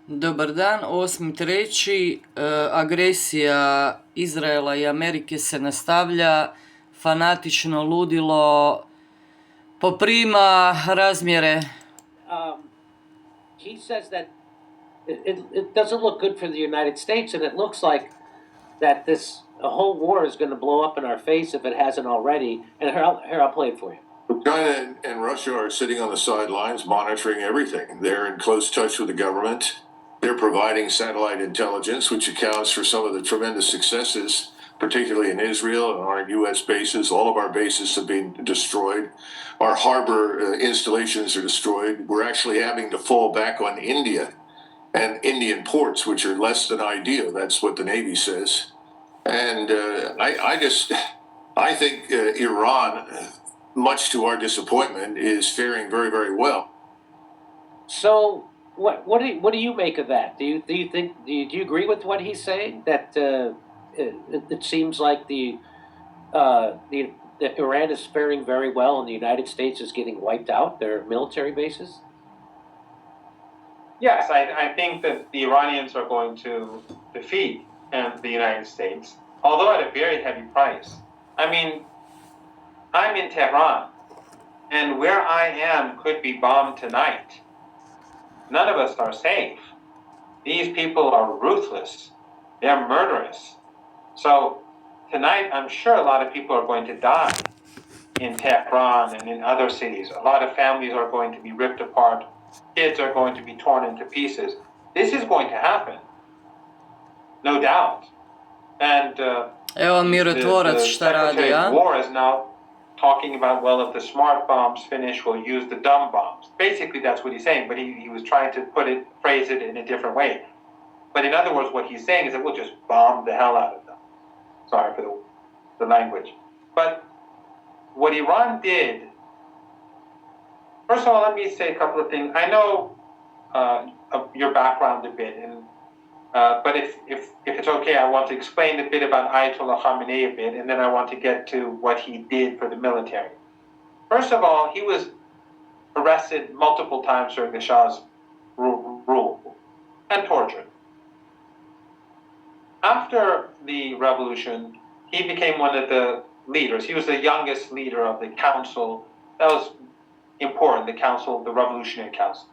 Dobar dan, 8.3. Agresija Izraela i Amerike se nastavlja, fanatično ludilo poprima razmjere. He says that it doesn't look good for the United States, and it looks like that this whole war is going to blow up in our face if it hasn't already. And here I'll play it for you. China and Russia are sitting on the sidelines monitoring everything. They're in close touch with the government. They're providing satellite intelligence, which accounts for some of the tremendous successes, particularly in Israel and our U.S. bases. All of our bases have been destroyed. Our harbor installations are destroyed. We're actually having to fall back on India and Indian ports, which are less than ideal. That's what the Navy says. And I think Iran, much to our disappointment, is faring very, very well. So, what do you make of that? Do you agree with what he's saying? That it seems like the Iran is faring very well, and the United States is getting wiped out, their military bases. Yes, I think that the Iranians are going to defeat the United States, although at a very heavy price. I mean, I'm in Tehran, and where I am could be bombed tonight. None of us are safe. These people are ruthless. They're murderous. So tonight, I'm sure a lot of people are going to die in Tehran and in other cities. A lot of families are going to be ripped apart. Kids are going to be torn into pieces. This is going to happen, no doubt. And Evo mirotvorac šta radi, a? War is now talking about, well, if the smart bombs finish, we'll use the dumb bombs. Basically, that's what he's saying, but he was trying to phrase it in a different way. But in other words, what he's saying is that we'll just bomb the hell out of them. Sorry for the language. But what Iran did, first of all, let me say a couple of things. I know your background a bit, and but if it's okay, I want to explain a bit about Ayatollah Khamenei a bit, and then I want to get to what he did for the military. First of all, he was arrested multiple times during the Shah's rule and tortured. After the revolution, he became one of the leaders. He was the youngest leader of the council. That was important, the council, the Revolutionary Council.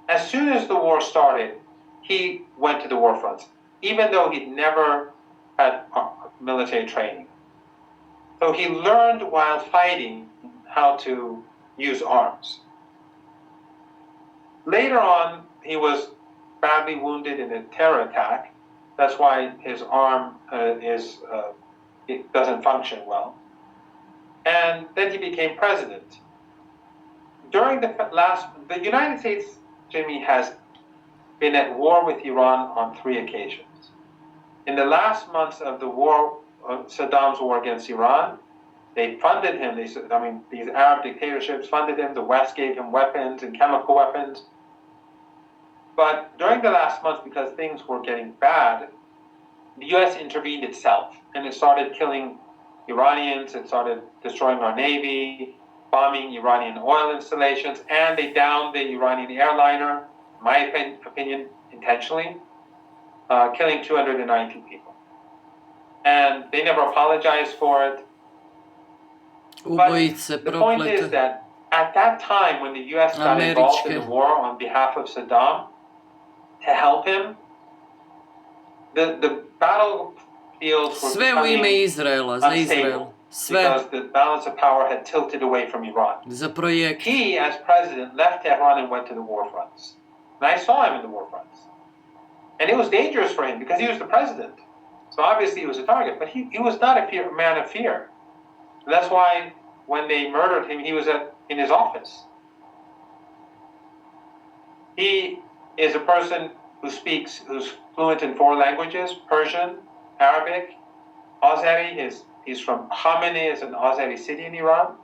As soon as the war started, he went to the war front, even though he'd never had military training. So he learned while fighting how to use arms. Later on, he was badly wounded in a terror attack. That's why his arm it doesn't function well. And then he became president. During the United States, Jimmy, has been at war with Iran on 3 occasions. In the last months of the war, Saddam's war against Iran, they funded him. These Arab dictatorships funded him. The West gave him weapons and chemical weapons. But during the last months, because things were getting bad, the U.S. intervened itself, and it started killing Iranians. It started destroying our navy, bombing Iranian oil installations, and they downed the Iranian airliner, in my opinion, intentionally, killing 290 people. And they never apologized for it. But the point is that at that time, when the U.S. got involved in the war on behalf of Saddam, to help him, the battlefields were Sve u ime Izraela, za Izrael. Sve. Because the balance of power had tilted away from Iran. Za projekt. He, as president, left Tehran and went to the war fronts. And I saw him in the war fronts. And it was dangerous for him because he was the president. So obviously he was a target. But he was not a man of fear. And that's why when they murdered him, he was in his office. He is a person who's fluent in 4 languages: Persian, Arabic, Azeri. He's from Khamenei, is an Azeri city in Iran.